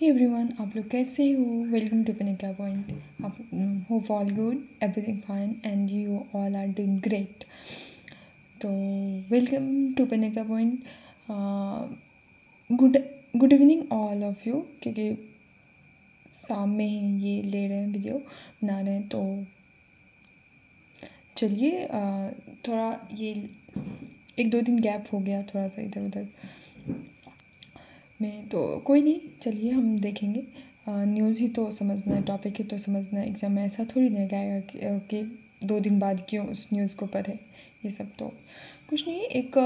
Hey everyone, आप लोग कैसे हो? Welcome to Panika point. आप hope all good, everything fine and you all are doing great. तो welcome to Panika point. Good good evening all of you, क्योंकि शाम में ही ये ले रहे हैं, वीडियो बना रहे हैं। तो चलिए, थोड़ा ये 1-2 दिन गैप हो गया, थोड़ा सा इधर उधर में, तो कोई नहीं, चलिए हम देखेंगे। न्यूज़ ही तो समझना है, टॉपिक ही तो समझना है। एग्ज़ाम में ऐसा थोड़ी नहीं आएगा कि 2 दिन बाद क्यों उस न्यूज़ को पढ़े। ये सब तो कुछ नहीं। एक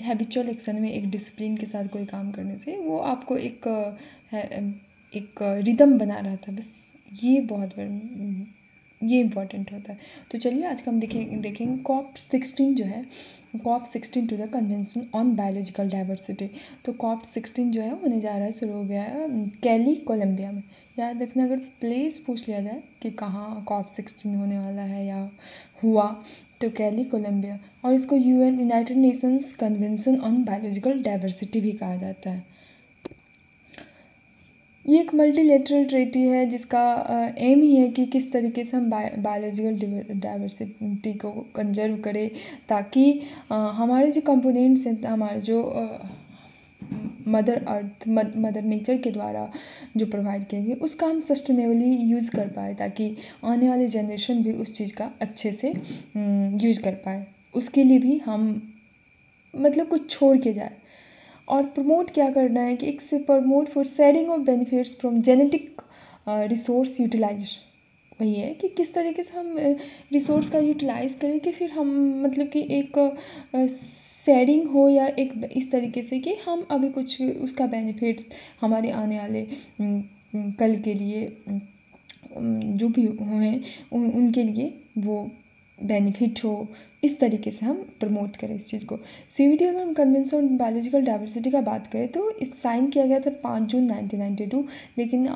हैबिचुअल एक्शन में, एक डिसिप्लिन के साथ कोई काम करने से वो आपको एक रिदम बना रहा था, बस ये बहुत ये इम्पॉर्टेंट होता है। तो चलिए आज का हम देखेंगे COP16 जो है, COP16 to the convention on biological diversity. तो COP16 जो है होने जा रहा है, शुरू हो गया है कैली, कोलंबिया में। याद रखना, अगर प्लेस पूछ लिया जाए कि कहाँ COP16 होने वाला है या हुआ, तो कैली, कोलंबिया। और इसको United Nations convention on biological diversity भी कहा जाता है। ये एक मल्टीलेटरल ट्रीटी है जिसका एम ही है कि किस तरीके से हम बायोलॉजिकल डाइवर्सिटी को कंजर्व करें, ताकि हमारे जो कंपोनेंट्स हैं, हमारे जो मदर नेचर के द्वारा जो प्रोवाइड किए गए, उसका हम सस्टेनेबली यूज़ कर पाए, ताकि आने वाले जनरेशन भी उस चीज़ का अच्छे से यूज़ कर पाए। उसके लिए भी हम मतलब कुछ छोड़ के जाए। और प्रमोट क्या करना है कि एक से promote for sharing of benefits from genetic resource utilisation. वही है कि किस तरीके से हम रिसोर्स का यूटिलाइज़ करें कि फिर हम मतलब कि एक शेयरिंग हो, या एक इस तरीके से कि हम अभी कुछ उसका बेनिफिट्स हमारे आने वाले कल के लिए जो भी हैं उनके लिए वो बेनिफिट हो, इस तरीके से हम प्रमोट करें इस चीज़ को। CBD, अगर हम कन्वेंशन ऑन बायोलॉजिकल डाइवर्सिटी का बात करें तो इस साइन किया गया था 5 जून 1992, लेकिन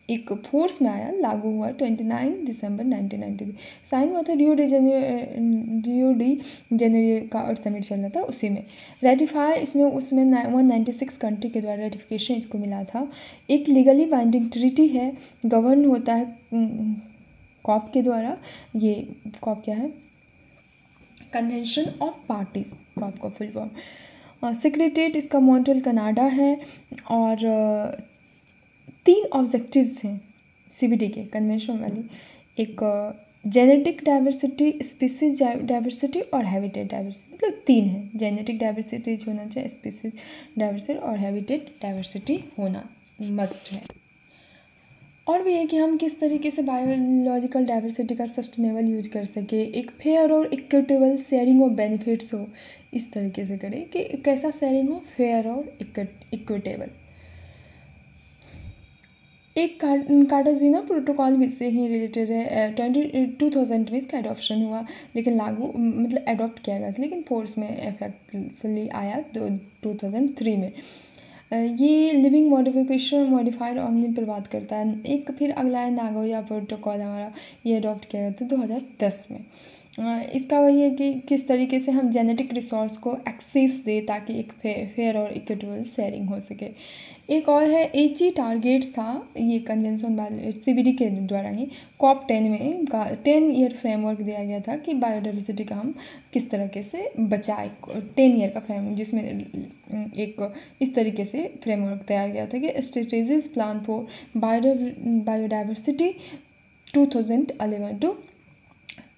एक फोर्स में आया, लागू हुआ 29 दिसंबर 1993। साइन हुआ था रियो डी जेनेरियो का अर्थ समिट चल रहा था, उसी में रेटिफाई, इसमें उसमें 196 कंट्री के द्वारा रेटिफिकेशन इसको मिला था। एक लीगली बाइंडिंग ट्रीटी है, गवर्न होता है कॉप के द्वारा। ये कॉप क्या है? कन्वेंशन ऑफ पार्टीज, कॉप का फुल फॉर्म। सेक्रेटरीट इसका मॉन्ट्रियल, कनाडा है। और 3 ऑब्जेक्टिव्स हैं CBD के, कन्वेंशन वाली। एक जेनेटिक डाइवर्सिटी, स्पीसीज डाइवर्सिटी और हैबिटेट डाइवर्सिटी, मतलब 3 है। जेनेटिक डाइवर्सिटी होना चाहिए, स्पीसीज डाइवर्सिटी और हैबिटेट डाइवर्सिटी होना मस्ट है। और भी है कि हम किस तरीके से बायोलॉजिकल डाइवर्सिटी का सस्टेनेबल यूज कर सके, एक फेयर और इक्विटेबल शेयरिंग ऑफ बेनिफिट्स हो, इस तरीके से करें कि कैसा शेयरिंग हो, फेयर और इक्विटेबल। एक कार्टाजीना प्रोटोकॉल भी से ही रिलेटेड है। 2000 में इसका एडॉप्शन हुआ, लेकिन लागू मतलब एडॉप्ट किया गया था, लेकिन फोर्स में इफेक्टफुली आया 2003 में। ये लिविंग मॉडिफाइड ऑर्गेनिज्म पर बात करता है। एक फिर अगला है नागोया प्रोटोकॉल, हमारा ये अडॉप्ट किया गया था 2010 में। इसका वही है कि किस तरीके से हम जेनेटिक रिसोर्स को एक्सेस दें, ताकि एक फेयर और इक्विटेबल शेयरिंग हो सके। एक और है HE टारगेट्स था, ये कन्वेंशन CBD के द्वारा ही COP10 में 10 ईयर फ्रेमवर्क दिया गया था कि बायोडाइवर्सिटी का हम किस तरीके से बचाए। 10 ईयर का फ्रेमवर्क, जिसमें एक इस तरीके से फ्रेमवर्क तैयार किया था कि strategies plan for biodiversity 2011 to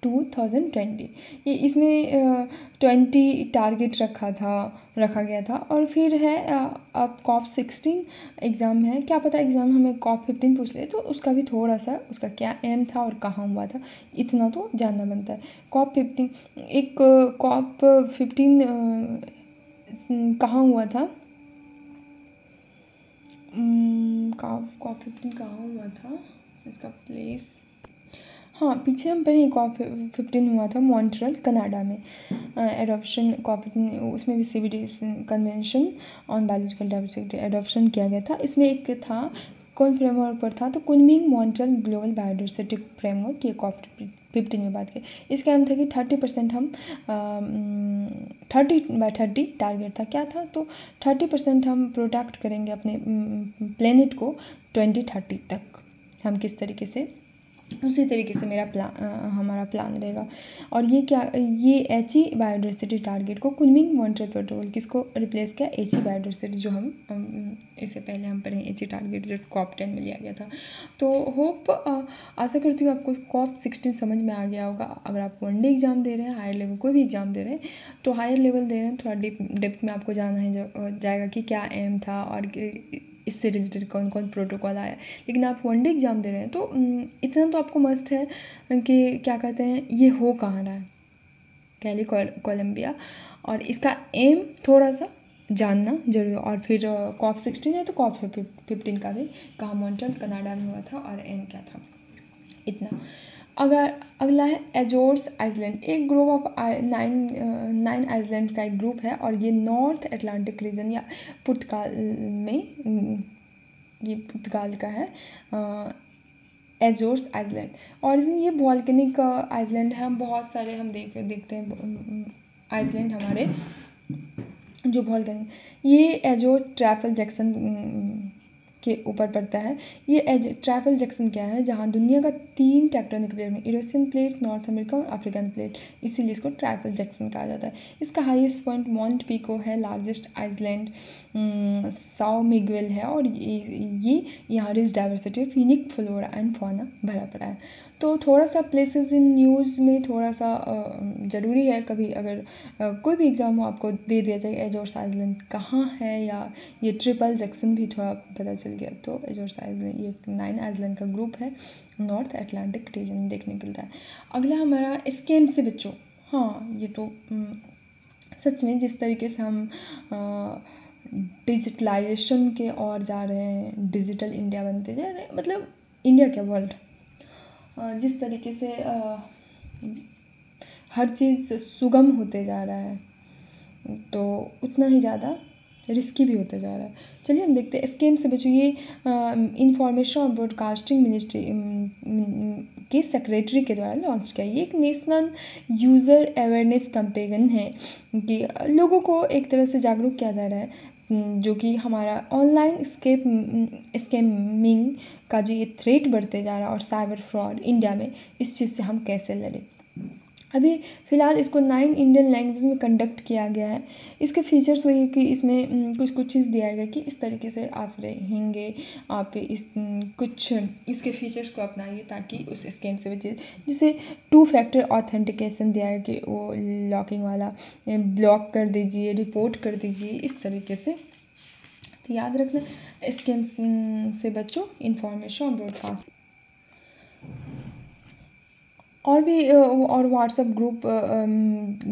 2020। ये इसमें 20 टारगेट रखा गया था। और फिर है अब COP16 एग्ज़ाम है, क्या पता एग्ज़ाम हमें COP15 पूछ ले, तो उसका भी थोड़ा सा उसका क्या एम था और कहाँ हुआ था, इतना तो जानना बनता है। COP15 कहाँ हुआ था? COP15 कहाँ हुआ था, इसका प्लेस, हाँ पीछे हम पढ़े, COP15 हुआ था मॉन्ट्रियल, कनाडा में। एडॉप्शन COP15, उसमें भी CBD convention on biological diversity adoption किया गया था। इसमें एक था कौन फ्रेमवर्क पर था, तो Kunming Montreal global biodiversity framework, ये COP15 में बात की। इसका एम था कि 30% हम 30/30 टारगेट था, क्या था, तो 30% हम प्रोटेक्ट करेंगे अपने प्लेनेट को 2030 तक। हम किस तरीके से, उसी तरीके से हमारा प्लान रहेगा। और ये क्या, ये HE बायोडाइवर्सिटी टारगेट को कुनमिंग मॉन्ट्रियल प्रोटोकॉल किसको रिप्लेस किया, HE बायोडाइवर्सिटी, जो हम इससे पहले हम पढ़े HE टारगेट जो COP10 में लिया गया था। तो होप आशा करती हूँ आपको COP16 समझ में आ गया होगा। अगर आप वनडे एग्जाम दे रहे हैं, हायर लेवल कोई भी एग्जाम दे रहे हैं, तो हायर लेवल दे रहे हैं, थोड़ा डेप्थ में आपको जाना है जाएगा कि क्या एम था और इससे रिलेटेड कौन कौन प्रोटोकॉल आया। लेकिन आप वनडे एग्जाम दे रहे हैं तो इतना तो आपको मस्ट है कि क्या कहते हैं, ये हो कहाँ रहा है, कैली कोलंबिया, और इसका एम थोड़ा सा जानना जरूरी। और फिर COP16 है तो COP15 का भी, कहाँ मॉन्ट्रियल कनाडा में हुआ था और एम क्या था, इतना। अगर अगला है एजोर्स आइलैंड, एक ग्रुप ऑफ 9 आइलैंड का एक ग्रुप है, और ये नॉर्थ अटलांटिक रीजन या पुर्तगाल में, ये पुर्तगाल का है एजोर्स आइलैंड। और ये वॉल्केनिक आइलैंड है। हम बहुत सारे हम देखते हैं आइलैंड हमारे जो वॉल्केनिक, ये एजोर्स ट्रैपल जैक्सन के ऊपर पड़ता है। ये ट्रैपल जैक्सन क्या है, जहाँ दुनिया का 3 टेक्टोनिक प्लेट में, यूरेशियन प्लेट, नॉर्थ अमेरिका और अफ्रीकन प्लेट, इसीलिए इसको ट्रैपल जैक्सन कहा जाता है। इसका हाईएस्ट पॉइंट मॉन्ट पिको है, लार्जेस्ट आइलैंड साओ मिगुएल है, और ये यहाँ rich diversity of unique flora and fauna भरा पड़ा है। तो थोड़ा सा प्लेसेस इन न्यूज़ में थोड़ा सा ज़रूरी है, कभी अगर कोई भी एग्ज़ाम हो आपको दे दिया जाए एजोर्स आइलैंड कहाँ है, या ये ट्रिपल जैक्सन भी थोड़ा पता चल गया। तो एजोर्स आइलैंड ये 9 आइलैंड का ग्रुप है, नॉर्थ अटलांटिक रीजन में देखने को मिलता है। अगला हमारा स्कैम से बचो। हाँ, ये तो सच में जिस तरीके से हम डिजिटलाइजेशन के और जा रहे हैं, डिजिटल इंडिया बनते जा रहे हैं, मतलब इंडिया क्या वर्ल्ड, जिस तरीके से हर चीज़ सुगम होते जा रहा है, तो उतना ही ज़्यादा रिस्की भी होता जा रहा है। चलिए हम देखते हैं स्कैम से बचो। ये इंफॉर्मेशन और ब्रॉडकास्टिंग मिनिस्ट्री के सेक्रेटरी के द्वारा लॉन्च किया। ये एक नेशनल यूज़र अवेयरनेस कैंपेन है कि लोगों को एक तरह से जागरूक किया जा रहा है, जो कि हमारा ऑनलाइन स्कैमिंग का जो ये थ्रेट बढ़ते जा रहा है और साइबर फ्रॉड इंडिया में, इस चीज़ से हम कैसे लड़ें। अभी फ़िलहाल इसको 9 इंडियन लैंग्वेज में कंडक्ट किया गया है। इसके फीचर्स वही है कि इसमें कुछ चीज़ दिया गया कि इस तरीके से आप रहेंगे, आप कुछ इसके फीचर्स को अपनाइए ताकि उस स्कैम से बचे। जैसे 2 फैक्टर ऑथेंटिकेशन दिया है कि वो लॉकिंग वाला ब्लॉक कर दीजिए, रिपोर्ट कर दीजिए, इस तरीके से। तो याद रखना, स्कैम से बचो, इंफॉर्मेशन और ब्रॉडकास्ट। और भी और व्हाट्सएप ग्रुप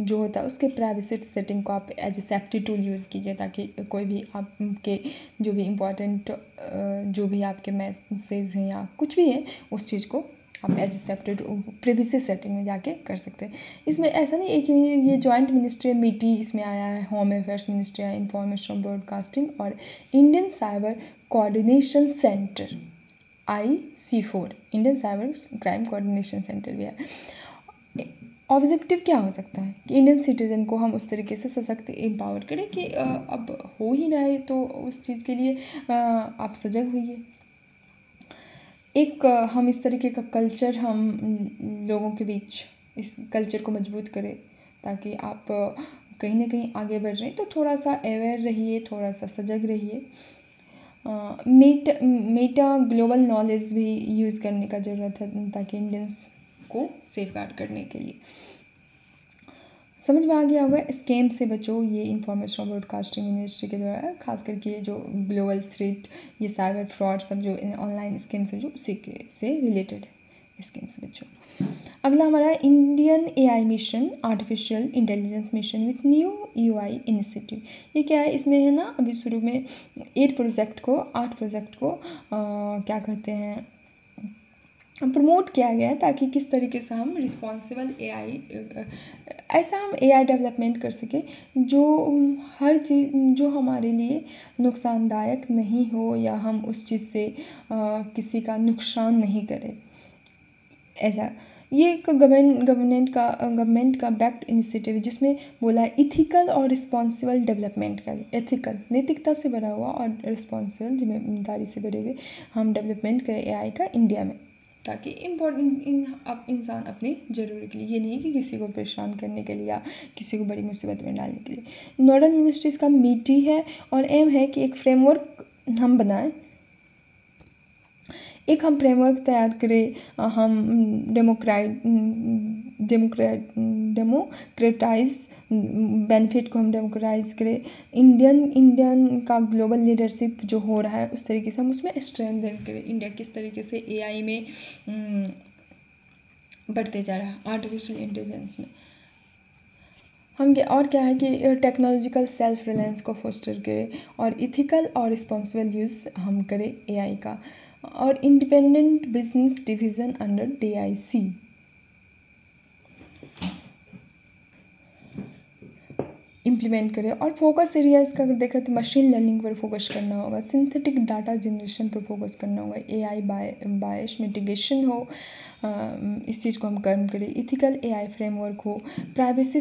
जो होता है उसके प्राइवेसी सेटिंग को आप as a safety tool use कीजिए, ताकि कोई भी आपके जो भी इम्पोर्टेंट जो भी आपके मैसेज हैं या कुछ भी है, उस चीज़ को आप as a safety privacy setting में जाके कर सकते हैं। इसमें ऐसा नहीं एक ही, ये जॉइंट मिनिस्ट्री MITI इसमें आया है, home affairs ministry, information broadcasting और Indian cyber coordination centre IC4, Indian cyber crime coordination centre भी है। ऑब्जेक्टिव क्या हो सकता है कि इंडियन सिटीजन को हम उस तरीके से सशक्त एम्पावर करें कि अब हो ही रहा है तो उस चीज़ के लिए आप सजग होइए। एक हम इस तरीके का कल्चर हम लोगों के बीच इस कल्चर को मजबूत करें, ताकि आप कहीं ना कहीं आगे बढ़ रहे हैं तो थोड़ा सा अवेयर रहिए, थोड़ा सा सजग रहिए। मेटा ग्लोबल नॉलेज भी यूज़ करने का ज़रूरत है, ताकि इंडियंस को सेफ गार्ड करने के लिए। समझ में आ गया होगा, स्कैम से बचो, ये इंफॉर्मेशन ब्रॉडकास्टिंग मिनिस्ट्री के द्वारा, खास करके जो ग्लोबल थ्रेट, ये साइबर फ्रॉड सब जो ऑनलाइन स्कैम से जो उसी के से रिलेटेड है, स्कैम से बचो। अगला हमारा Indian AI mission, artificial intelligence mission with new UI initiative. ये क्या है, इसमें है ना अभी शुरू में 8 प्रोजेक्ट को क्या कहते हैं, प्रमोट किया गया है, ताकि किस तरीके से हम रिस्पॉन्सिबल एआई, ऐसा हम एआई डेवलपमेंट कर सकें जो हर चीज़ जो हमारे लिए नुकसानदायक नहीं हो, या हम उस चीज़ से किसी का नुकसान नहीं करें। ऐसा ये एक गवर्नमेंट का बैक्ड इनिशिएटिव है, जिसमें बोला है इथिकल और रिस्पॉन्सिबल डेवलपमेंट का। एथिकल नैतिकता से भरा हुआ, और रिस्पॉन्सिबल जिम्मेदारी से भरे हुए हम डेवलपमेंट करें एआई का इंडिया में, ताकि अब इंसान अपनी ज़रूरत के लिए, ये नहीं कि किसी को परेशान करने के लिए या किसी को बड़ी मुसीबत में डालने के लिए। नोडल मिनिस्ट्रीज़ का मीटी है, और एम है कि एक फ्रेमवर्क हम बनाएं, एक हम फ्रेमवर्क तैयार करें, हम डेमोक्रेटाइज बेनिफिट को हम डेमोक्रेटाइज करें, इंडियन का ग्लोबल लीडरशिप जो हो रहा है उस तरीके से हम उसमें स्ट्रेंथन करें। इंडिया किस तरीके से एआई में बढ़ते जा रहा है, आर्टिफिशियल इंटेलिजेंस में हम और क्या है कि टेक्नोलॉजिकल सेल्फ रिलायंस को फोस्टर करें, और इथिकल और रिस्पॉन्सिबल यूज़ हम करें एआई का, और independent business division under DIC implement करें। और फोकस एरियाज़ का अगर देखें तो मशीन लर्निंग पर फोकस करना होगा, सिंथेटिक डाटा जनरेशन पर फोकस करना होगा, एआई बायस मिटिगेशन हो, इस चीज़ को हम कम करें, इथिकल एआई फ्रेमवर्क हो, प्राइवेसी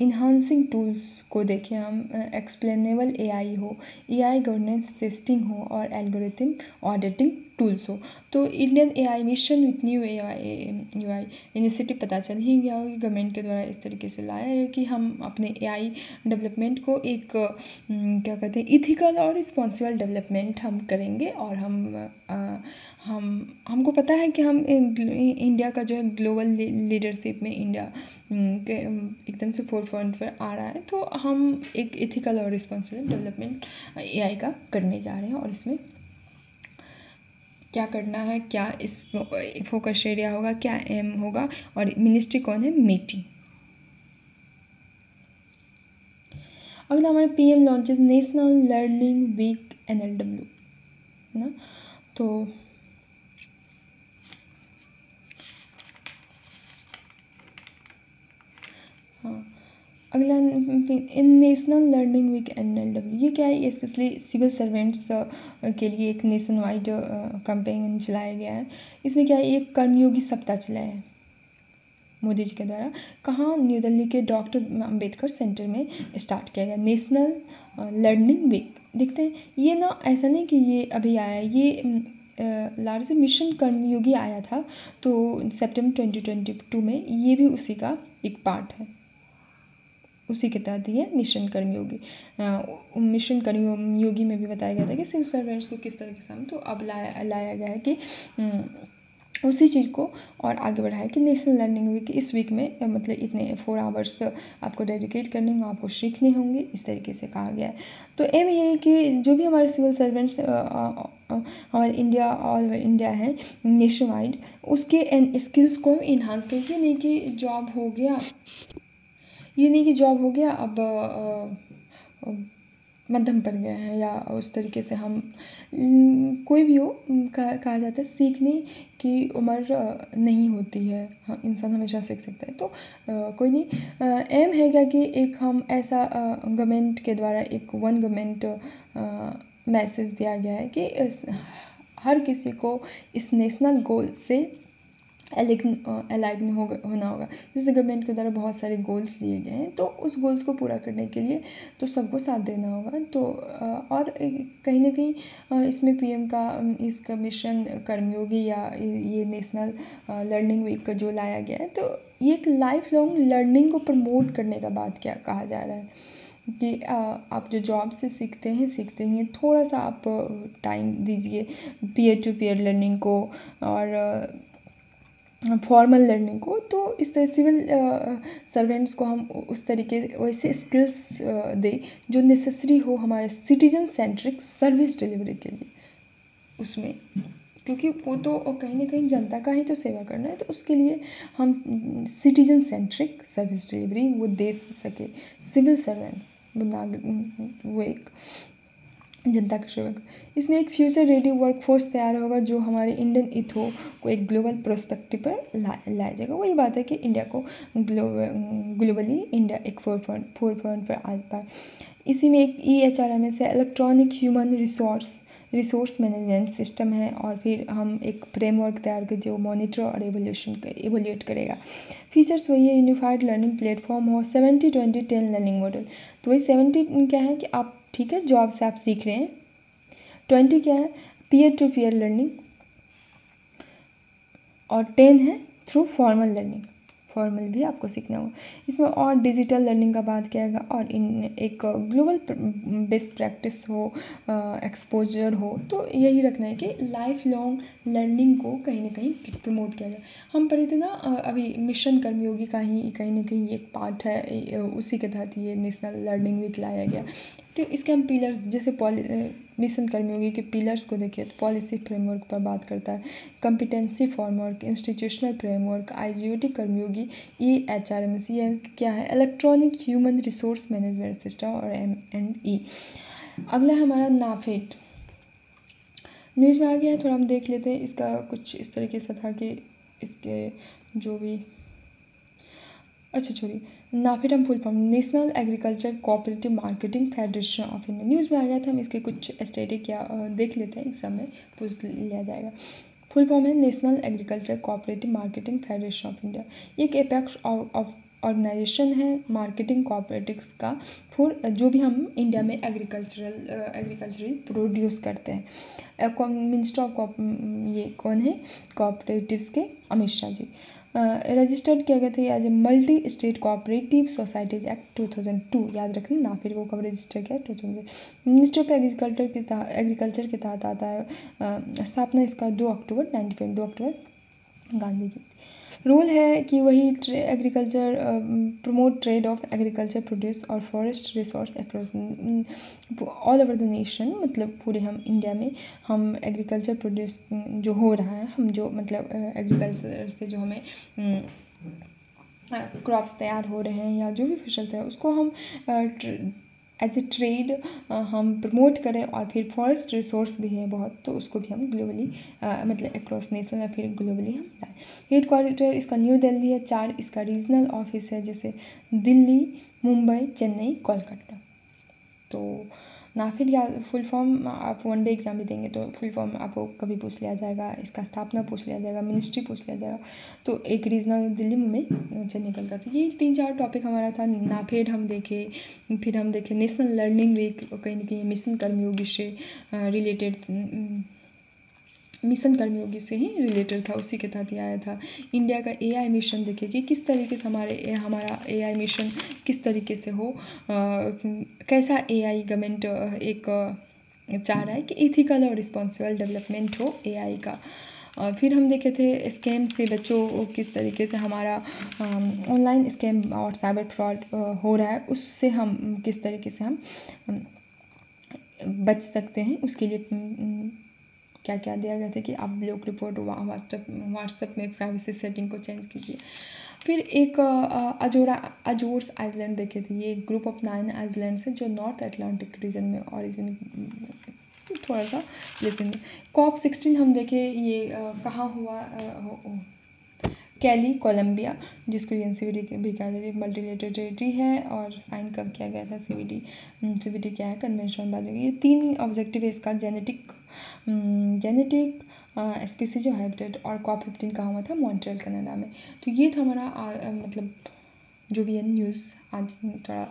इन्हांसिंग टूल्स को देखें हम, एक्सप्लेनेबल एआई हो, एआई गवर्नेंस टेस्टिंग हो, और एल्गोरिथम ऑडिटिंग टूल्स हो। तो Indian AI mission with new AI initiative पता चल ही गया होगी, गवर्नमेंट के द्वारा इस तरीके से लाया है कि हम अपने एआई डेवलपमेंट को एक क्या कहते हैं इथिकल और रिस्पॉन्सिबल डेवलपमेंट हम करेंगे। और हमको पता है कि हम इंडिया का जो है ग्लोबल लीडरशिप में इंडिया के एकदम से फोरफ्रंट पर आ रहा है, तो हम एक इथिकल और रिस्पॉन्सिबल डेवलपमेंट एआई का करने जा रहे हैं। और इसमें क्या करना है, क्या इस फोकस एरिया होगा, क्या एम होगा, और मिनिस्ट्री कौन है, मीटी। अगला हमारे PM launches national learning week NLW, है ना। तो हाँ, अगला नेशनल लर्निंग वीक NLW, ये क्या है, ये स्पेशली सिविल सर्वेंट्स के लिए एक नेशन वाइड कैंपेन चलाया गया है। इसमें क्या है, एक कर्मयोगी सप्ताह चलाया है मोदी जी के द्वारा, कहाँ, न्यू दिल्ली के डॉक्टर अम्बेडकर सेंटर में स्टार्ट किया गया नेशनल लर्निंग वीक। देखते हैं, ये ना ऐसा नहीं कि ये अभी आया, ये लार्ज मिशन कर्मयोगी आया था, तो सितंबर 2022 में ये भी उसी का एक पार्ट है, उसी के तहत ये मिशन कर्मयोगी। मिशन कर्मयोगी में भी बताया गया था कि सिविल सर्वेंट्स को किस तरीके से हम, तो अब लाया गया है कि उसी चीज़ को और आगे बढ़ाया कि नेशनल लर्निंग वीक, इस वीक में मतलब इतने 4 आवर्स तो आपको डेडिकेट करने होंगे, आपको सीखने होंगे, इस तरीके से कहा गया है। तो एम ये है कि जो भी हमारे सिविल सर्वेंट्स हमारे इंडिया, ऑल ओवर इंडिया है नेशन वाइड, उसके स्किल्स को इन्हांस करके, नहीं कि जॉब हो गया, ये नहीं कि जॉब हो गया अब मध्यम पड़ गए हैं, या उस तरीके से हम कोई भी हो, कहा जाता है सीखने की उम्र नहीं होती है, हाँ, इंसान हमेशा सीख सकता है। तो कोई नहीं, एम है क्या कि एक हम ऐसा गवर्नमेंट के द्वारा एक वन गवर्नमेंट मैसेज दिया गया है कि हर किसी को इस नेशनल गोल से अलाइन होना होगा। जैसे गवर्नमेंट के द्वारा बहुत सारे गोल्स लिए गए हैं, तो उस गोल्स को पूरा करने के लिए तो सबको साथ देना होगा। तो और कहीं ना कहीं इसमें PM का इसका मिशन कर्मयोगी या ये नेशनल लर्निंग वीक का जो लाया गया है, तो ये एक लाइफ लॉन्ग लर्निंग को प्रमोट करने का बात क्या कहा जा रहा है कि आप जो जॉब से सीखते हैं थोड़ा सा आप टाइम दीजिए पीयर टू पीयर लर्निंग को और फॉर्मल लर्निंग को। तो इस तरह सिविल सर्वेंट्स को हम उस तरीके वैसे स्किल्स दें जो नेसेसरी हो हमारे सिटीजन सेंट्रिक सर्विस डिलीवरी के लिए उसमें, क्योंकि वो तो कहीं ना कहीं जनता का ही तो सेवा करना है, तो उसके लिए हम सिटीजन सेंट्रिक सर्विस डिलीवरी वो दे सके सिविल सर्वेंट वो एक जनता का सेवक। इसमें एक फ्यूचर रेडी वर्कफोर्स तैयार होगा जो हमारे इंडियन इथो को एक ग्लोबल प्रोस्पेक्टिव पर लाया जाएगा। वही बात है कि इंडिया को ग्लोबली इंडिया एक फोर पॉइंट पर आ पाए। इसी में एक EHRMS है, electronic human resource management system है। और फिर हम एक फ्रेमवर्क तैयार कर जो मॉनिटर और एवोल्यूट करेगा। फीचर्स वही है, यूनिफाइड लर्निंग प्लेटफॉर्म हो, 70-20-10 लर्निंग मॉडल। तो वही 70 क्या है कि आप ठीक है जॉब से आप सीख रहे हैं, 20 क्या है पीयर टू पीयर लर्निंग, और 10 है थ्रू फॉर्मल लर्निंग, फॉर्मल भी आपको सीखना होगा। इसमें और डिजिटल लर्निंग का बात किया गया और इन एक ग्लोबल बेस्ट प्रैक्टिस हो, एक्सपोजर हो। तो यही रखना है कि लाइफ लॉन्ग लर्निंग को कहीं ना कहीं प्रमोट किया गया। हम पढ़े थे ना अभी मिशन कर्मयोगी का ही कहीं ना कहीं एक पार्ट है, उसी के तहत ये नेशनल लर्निंग वीक लाया गया। तो इसके हम पिलर्स जैसे मिशन कर्मयोगी के पिलर्स को देखिए तो पॉलिसी फ्रेमवर्क पर बात करता है, competency framework, institutional framework, IGOT कर्मयोगी, EHRMS ये क्या है, electronic human resource management system, और M&E। अगला हमारा नाफेड न्यूज़ में आ गया है, थोड़ा हम देख लेते हैं। इसका कुछ इस तरीके से था कि इसके जो भी अच्छा छोड़िए, नाफेड हम full form national agriculture cooperative marketing federation of India. News में आ गया था, हम इसके कुछ स्टैटिक या देख लेते हैं, एग्जाम में पूछ लिया जाएगा। फुल फॉर्म है national agriculture cooperative marketing federation of India. ये एक एपेक्स ऑर्गेनाइजेशन है मार्केटिंग कोऑपरेटिव्स का फॉर जो भी हम इंडिया में एग्रीकल्चरल प्रोड्यूस करते हैं। मिनिस्टर ऑफ ये कौन है, कोऑपरेटिव्स के अमित शाह जी। रजिस्टर्ड किया गया था as a multi state cooperative societies act 2002, याद रखना नाफेड को कब रजिस्टर किया 2000। मिनिस्ट्री ऑफ एग्रीकल्चर के तहत आता है। स्थापना इसका 2 अक्टूबर 1952 गांधी जी। रोल है कि वही agriculture promote trade of agriculture produce और forest resource across all over the nation, मतलब पूरे हम इंडिया में हम एग्रीकल्चर प्रोड्यूस जो हो रहा है, हम जो मतलब एग्रीकल्चर से जो हमें क्रॉप्स तैयार हो रहे हैं या जो भी फसल है उसको हम एज ए ट्रेड हम प्रमोट करें। और फिर फॉरेस्ट रिसोर्स भी है बहुत, तो उसको भी हम ग्लोबली मतलब अक्रॉस नेशन या फिर ग्लोबली हम लाएँ। हेड क्वार्टर इसका न्यू दिल्ली है। 4 इसका रीजनल ऑफिस है, जैसे दिल्ली, मुंबई, चेन्नई, कोलकाता। तो नाफेड या फुल फॉर्म आप वनडे एग्जाम भी देंगे तो फुल फॉर्म आपको कभी पूछ लिया जाएगा, इसका स्थापना पूछ लिया जाएगा, मिनिस्ट्री पूछ लिया जाएगा। तो एक रीजनल दिल्ली, मुंबई, चेन्नई, कोलकाता, ये 3-4 टॉपिक हमारा था। नाफेड हम देखे, फिर हम देखे नेशनल लर्निंग वीक, कहीं ना कहीं मिशन कर्मयोगी से रिलेटेड, मिशन कर्मयोगी से ही रिलेटेड था, उसी के तहत ही आया था। इंडिया का AI मिशन देखिए कि किस तरीके से हमारा AI मिशन किस तरीके से हो, कैसा AI गवर्नमेंट एक चाह रहा है कि इथिकल और रिस्पॉन्सिबल डेवलपमेंट हो AI का। और फिर हम देखे थे स्कैम से बच्चों किस तरीके से हमारा ऑनलाइन स्कैम और साइबर फ्रॉड हो रहा है, उससे हम किस तरीके से हम बच सकते हैं। उसके लिए क्या क्या दिया गया था कि आप लोग रिपोर्ट व्हाट्सएप में प्राइवेसी सेटिंग को चेंज कीजिए। फिर एक अजोर्स आइलैंड देखे थे, ये ग्रुप ऑफ 9 आइलैंड्स है जो नॉर्थ अटलांटिक रीजन में ओरिजिन थोड़ा सा लेसन। COP16 हम देखे, ये कहाँ हुआ, कैली, कोलंबिया, जिसको NCVD भी कहा जाता है, मल्टीलेटरल है। और साइन कब किया गया था CVD क्या है, कन्वेंशन बाद में। ये 3 ऑब्जेक्टिव है इसका, जेनेटिक स्पीसीज जो हैबिटेट, और COP15 कहाँ हुआ था, मॉन्ट्रियल कनाडा में। तो ये था हमारा मतलब जो भी है न्यूज़ आज थोड़ा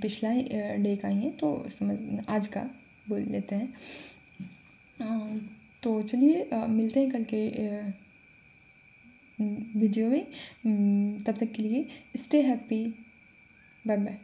पिछला ही डे का ही है, तो समझ आज का बोल लेते हैं। तो चलिए मिलते हैं कल के वीडियो में। तब तक के लिए स्टे हैप्पी, बाय बाय।